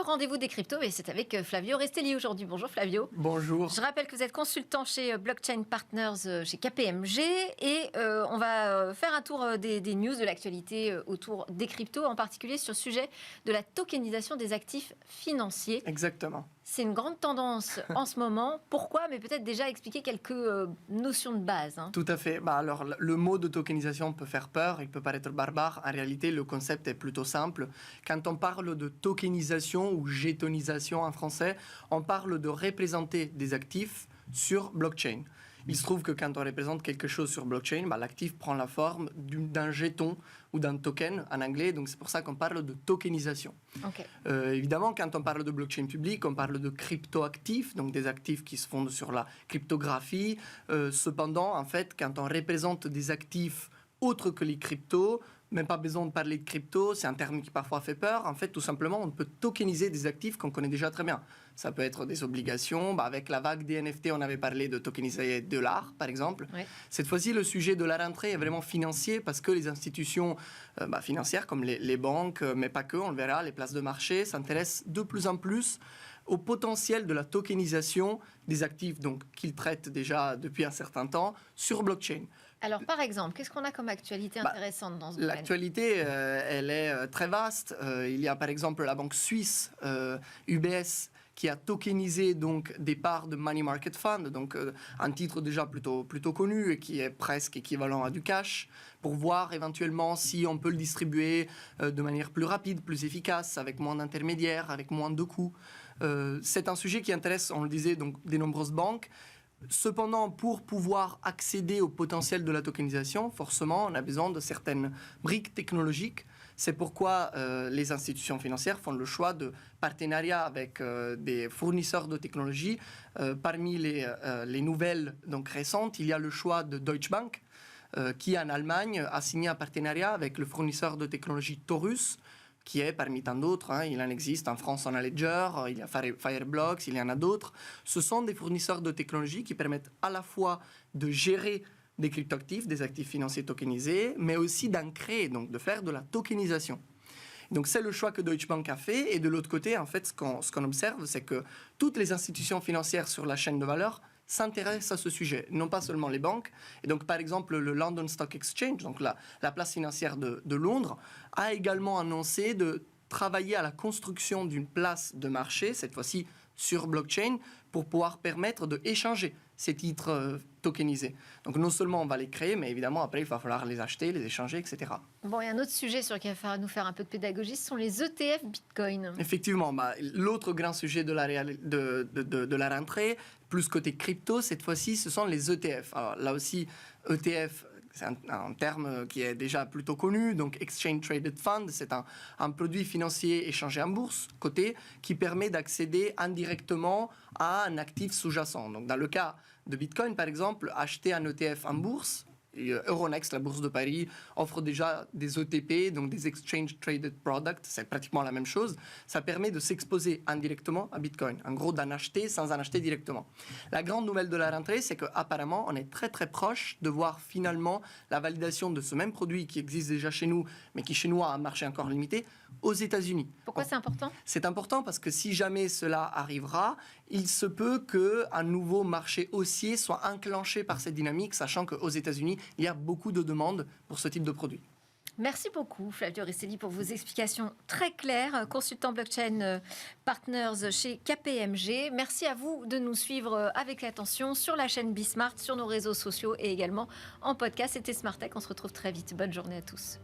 rendez-vous des cryptos et c'est avec Flavio Restelli aujourd'hui. Bonjour Flavio. Bonjour. Je rappelle que vous êtes consultant chez Blockchain Partners, chez KPMG et on va faire un tour des news de l'actualité autour des cryptos, en particulier sur le sujet de la tokenisation des actifs financiers. Exactement. C'est une grande tendance en ce moment. Pourquoi? Mais peut-être déjà expliquer quelques notions de base. Tout à fait. Alors, le mot de tokenisation peut faire peur, il peut paraître barbare. En réalité, le concept est plutôt simple. Quand on parle de tokenisation ou gétonisation en français, on parle de représenter des actifs sur blockchain. Il se trouve que quand on représente quelque chose sur blockchain, l'actif prend la forme d'un jeton ou d'un token en anglais. Donc, c'est pour ça qu'on parle de tokenisation. Okay. Évidemment, quand on parle de blockchain public, on parle de cryptoactifs, donc des actifs qui se fondent sur la cryptographie. Cependant, en fait, quand on représente des actifs autres que les cryptos, même pas besoin de parler de crypto, c'est un terme qui parfois fait peur. En fait, tout simplement, on peut tokeniser des actifs qu'on connaît déjà très bien. Ça peut être des obligations. Avec la vague des NFT, on avait parlé de tokeniser de l'art, par exemple. Oui. Cette fois-ci, le sujet de la rentrée est vraiment financier parce que les institutions financières, comme les banques, mais pas que, on le verra, les places de marché, s'intéressent de plus en plus au potentiel de la tokenisation des actifs qu'ils traitent déjà depuis un certain temps sur blockchain. Alors, par exemple, qu'est-ce qu'on a comme actualité intéressante dans ce domaine? L'actualité, elle est très vaste. Il y a par exemple la banque suisse UBS qui a tokenisé donc des parts de Money Market Fund, donc un titre déjà plutôt connu et qui est presque équivalent à du cash, pour voir éventuellement si on peut le distribuer de manière plus rapide, plus efficace, avec moins d'intermédiaires, avec moins de coûts. C'est un sujet qui intéresse, on le disait, donc, des nombreuses banques. Cependant, pour pouvoir accéder au potentiel de la tokenisation, forcément, on a besoin de certaines briques technologiques. C'est pourquoi les institutions financières font le choix de partenariats avec des fournisseurs de technologies. Parmi les nouvelles récentes, il y a le choix de Deutsche Bank, qui en Allemagne a signé un partenariat avec le fournisseur de technologie Taurus, qui est parmi tant d'autres. Il en existe en France, on a Ledger, il y a Fireblocks, il y en a d'autres. Ce sont des fournisseurs de technologies qui permettent à la fois de gérer des cryptoactifs, des actifs financiers tokenisés, mais aussi d'en créer, donc de faire de la tokenisation. Donc c'est le choix que Deutsche Bank a fait. Et de l'autre côté, en fait, ce qu'on observe, c'est que toutes les institutions financières sur la chaîne de valeur s'intéressent à ce sujet, non pas seulement les banques. Et donc, par exemple, le London Stock Exchange, donc la place financière de Londres, a également annoncé de travailler à la construction d'une place de marché, cette fois-ci sur blockchain, pour pouvoir permettre d'échanger ces titres tokenisés. Donc, non seulement on va les créer, mais évidemment, après, il va falloir les acheter, les échanger, etc. Bon, il y a un autre sujet sur lequel il va falloir nous faire un peu de pédagogie, ce sont les ETF Bitcoin. Effectivement, l'autre grand sujet de la rentrée, plus côté crypto, cette fois-ci, ce sont les ETF. Alors, là aussi, ETF, c'est un terme qui est déjà plutôt connu, donc Exchange Traded Fund, c'est un produit financier échangé en bourse, coté, qui permet d'accéder indirectement à un actif sous-jacent. Donc dans le cas de Bitcoin, par exemple, acheter un ETF en bourse, Euronext, la bourse de Paris, offre déjà des ETP, donc des Exchange Traded Products, c'est pratiquement la même chose. Ça permet de s'exposer indirectement à Bitcoin, en gros d'en acheter sans en acheter directement. La grande nouvelle de la rentrée, c'est qu'apparemment, on est très très proche de voir finalement la validation de ce même produit qui existe déjà chez nous, mais qui chez nous a un marché encore limité, aux États-Unis. Pourquoi c'est important ? C'est important parce que si jamais cela arrivera, il se peut qu'un nouveau marché haussier soit enclenché par cette dynamique, sachant qu'aux États-Unis, il y a beaucoup de demandes pour ce type de produit. Merci beaucoup, Flavio Restelli, pour vos explications très claires. Consultant Blockchain Partners chez KPMG. Merci à vous de nous suivre avec attention sur la chaîne Bismart, sur nos réseaux sociaux et également en podcast. C'était Smart Tech. On se retrouve très vite. Bonne journée à tous.